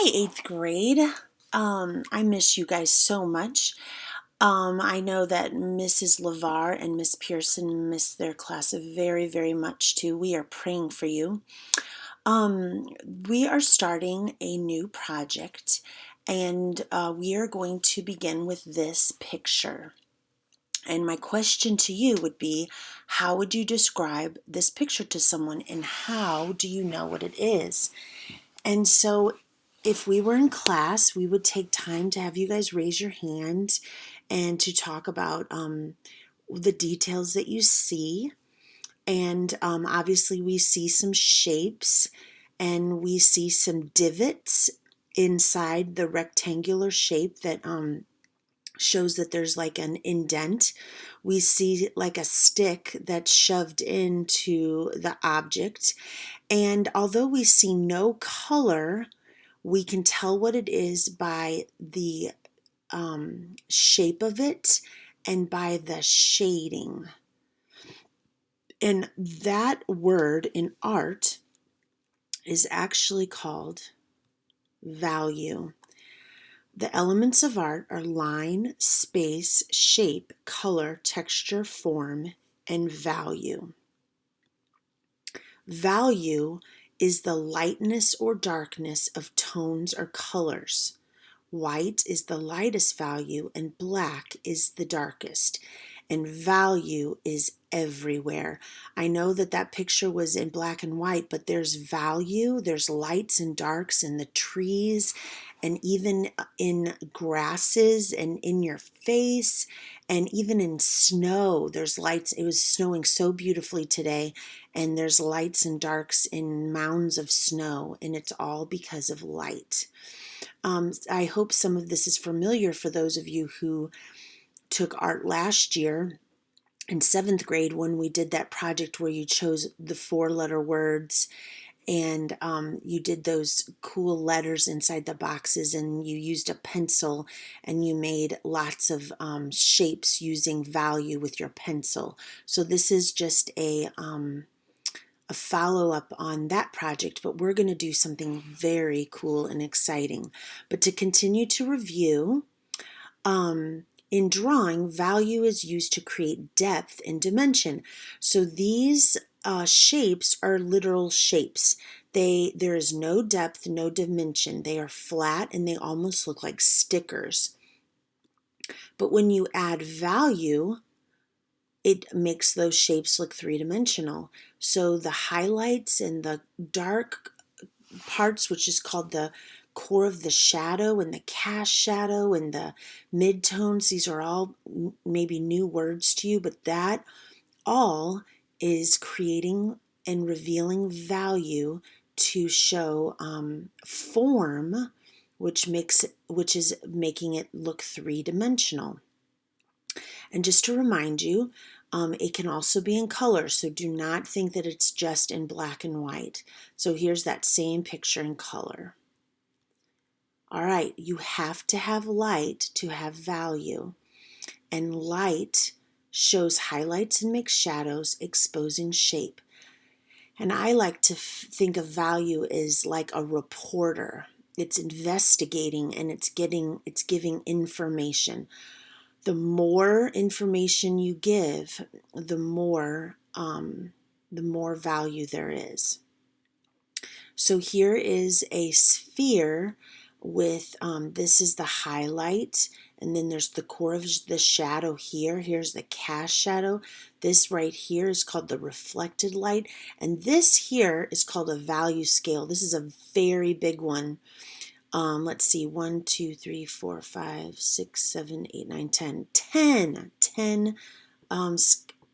Hi, eighth grade. I miss you guys so much. I know that Mrs. LeVar and Miss Pearson miss their class very, very much too. We are praying for you. We are starting a new project, and we are going to begin with this picture. And my question to you would be, how would you describe this picture to someone, and how do you know what it is? And so if we were in class, we would take time to have you guys raise your hand and to talk about the details that you see. And obviously, we see some shapes and we see some divots inside the rectangular shape that shows that there's like an indent. We see like a stick that's shoved into the object. And although we see no color, we can tell what it is by the shape of it and by the shading. And that word in art is actually called value. The elements of art are line, space, shape, color, texture, form, and value. Value is the lightness or darkness of tones or colors. White is the lightest value and black is the darkest. And value is everywhere. I know that that picture was in black and white, but there's value, there's lights and darks in the trees and even in grasses and in your face and even in snow. There's lights. It was snowing so beautifully today, and there's lights and darks in mounds of snow, and it's all because of light. I hope some of this is familiar for those of you who took art last year in seventh grade when we did that project where you chose the 4-letter words and you did those cool letters inside the boxes, and you used a pencil and you made lots of shapes using value with your pencil. So this is just a follow-up on that project, but we're going to do something very cool and exciting. But to continue to review, in drawing, value is used to create depth and dimension. So these shapes are literal shapes. There is no depth, no dimension. They are flat and they almost look like stickers. But when you add value, it makes those shapes look three-dimensional. So the highlights and the dark parts, which is called the core of the shadow, and the cast shadow and the midtones, these are all maybe new words to you, but that all is creating and revealing value to show form, which is making it look three-dimensional. And just to remind you, it can also be in color, so do not think that it's just in black and white. So here's that same picture in color. All right, you have to have light to have value, and light shows highlights and makes shadows, exposing shape. And I like to think of value as like a reporter. It's investigating and it's giving information. The more information you give, the more value there is. So here is a sphere with this is the highlight, and then there's the core of the shadow here. Here's the cast shadow. This right here is called the reflected light, and this here is called a value scale. This is a very big one. Let's see, 1, 2, 3, 4, 5, 6, 7, 8, 9, 10. 10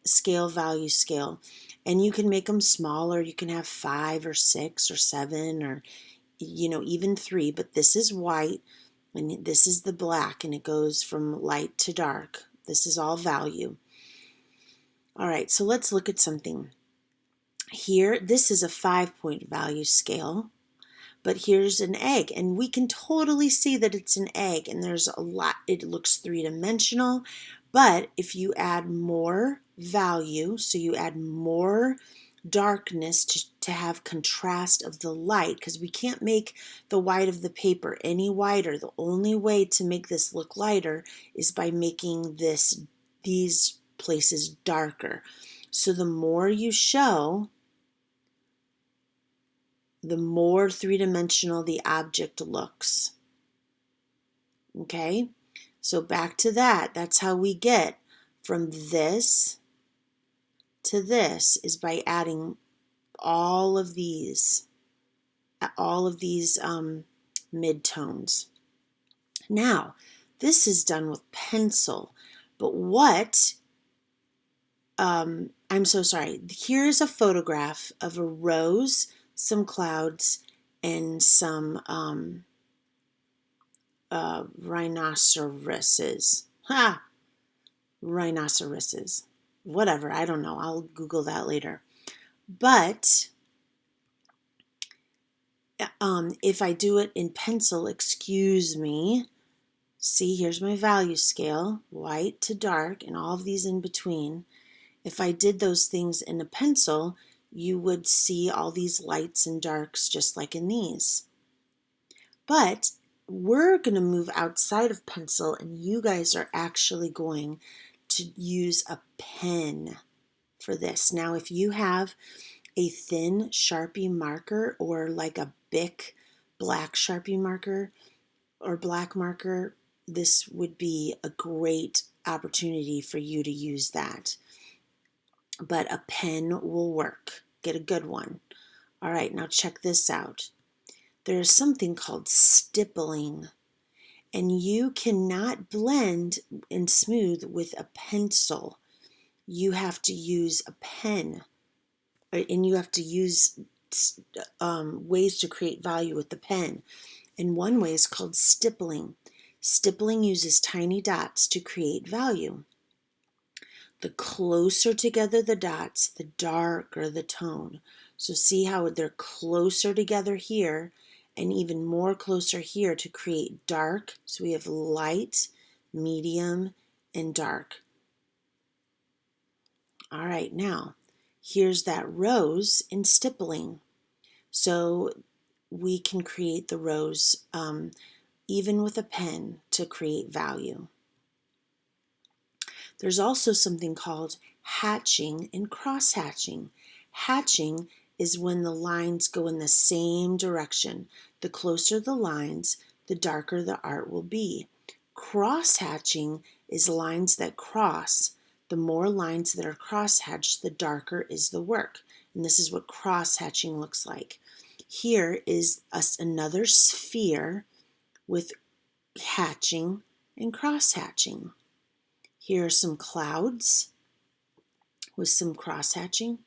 scale, value scale. And you can make them smaller. You can have 5 or 6 or 7 or, even 3. But this is white and this is the black, and it goes from light to dark. This is all value. All right, so let's look at something. Here, this is a 5-point value scale. But here's an egg, and we can totally see that it's an egg, and there's a lot, it looks three-dimensional. But if you add more value, so you add more darkness to have contrast of the light, because we can't make the white of the paper any whiter. The only way to make this look lighter is by making these places darker. So the more you show, the more three-dimensional the object looks. Okay? So back to that. That's how we get from this to this, is by adding all of these midtones. Now, this is done with pencil, but I'm so sorry. Here's a photograph of a rose, some clouds, and some rhinoceroses. Rhinoceroses. Whatever, I don't know. I'll Google that later. But if I do it in pencil, excuse me, see, here's my value scale, white to dark, and all of these in between. If I did those things in a pencil, you would see all these lights and darks just like in these. But we're going to move outside of pencil, and you guys are actually going to use a pen for this. Now, if you have a thin Sharpie marker, or like a Bic black Sharpie marker or black marker, this would be a great opportunity for you to use that. But a pen will work. Get a good one. All right, now check this out. There's something called stippling, and you cannot blend and smooth with a pencil. You have to use a pen, and you have to use ways to create value with the pen. And one way is called stippling. Stippling uses tiny dots to create value. The closer together the dots, the darker the tone. So see how they're closer together here, and even more closer here to create dark. So we have light, medium, and dark. All right, now here's that rose in stippling. So we can create the rose even with a pen to create value. There's also something called hatching and cross-hatching. Hatching is when the lines go in the same direction. The closer the lines, the darker the art will be. Cross-hatching is lines that cross. The more lines that are cross-hatched, the darker is the work. And this is what cross-hatching looks like. Here is another sphere with hatching and cross-hatching. Here are some clouds with some cross-hatching.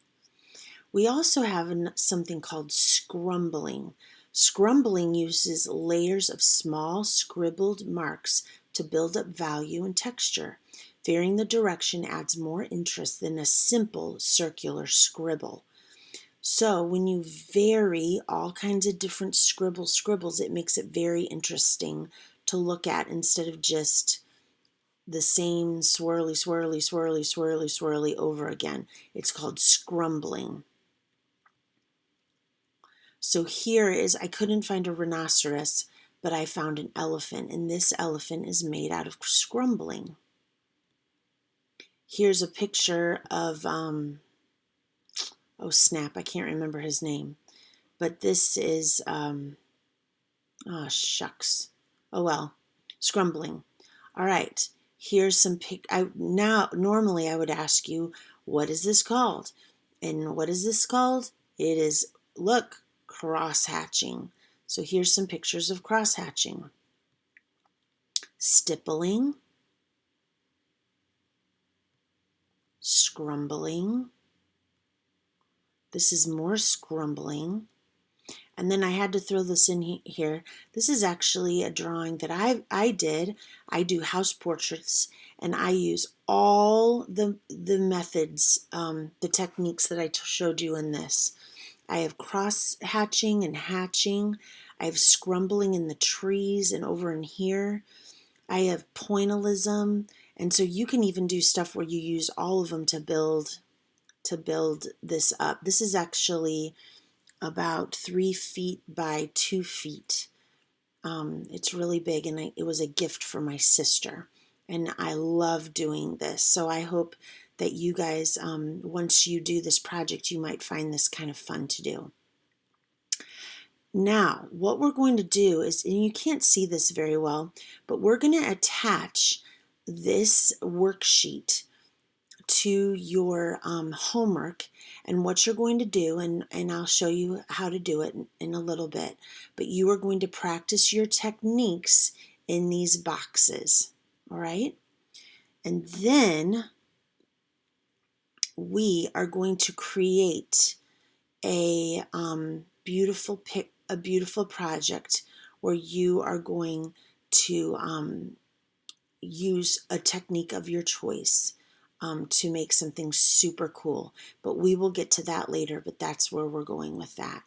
We also have something called scrumbling. Scrumbling uses layers of small scribbled marks to build up value and texture. Varying the direction adds more interest than a simple circular scribble. So when you vary all kinds of different scribbles, it makes it very interesting to look at instead of just the same swirly, swirly, swirly, swirly, swirly over again. It's called scrumbling. So here is, I couldn't find a rhinoceros, but I found an elephant, and this elephant is made out of scrumbling. Here's a picture of, oh snap, I can't remember his name, but this is, oh shucks, oh well, scrumbling. All right. Here's some normally I would ask you, what is this called? And what is this called? It is, look, cross-hatching. So here's some pictures of cross-hatching. Stippling, scrumbling. This is more scrumbling. And then I had to throw this in here. This is actually a drawing that I did. I do house portraits, and I use all the methods, the techniques that I showed you in this. I have cross-hatching and hatching. I have scrumbling in the trees and over in here. I have pointillism. And so you can even do stuff where you use all of them to build this up. This is actually about 3 feet by 2 feet. It's really big, and it was a gift for my sister. And I love doing this. So I hope that you guys, once you do this project, you might find this kind of fun to do. Now, what we're going to do is, and you can't see this very well, but we're going to attach this worksheet to your homework, and what you're going to do, and I'll show you how to do it in a little bit, but you are going to practice your techniques in these boxes, all right? And then we are going to create a beautiful project where you are going to use a technique of your choice to make something super cool. But we will get to that later, but that's where we're going with that.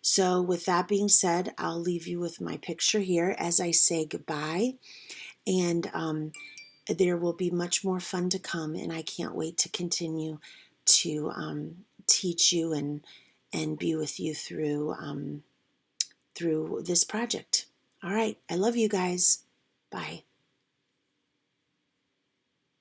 So with that being said, I'll leave you with my picture here as I say goodbye. And there will be much more fun to come, and I can't wait to continue to teach you and be with you through this project. All right, I love you guys. Bye.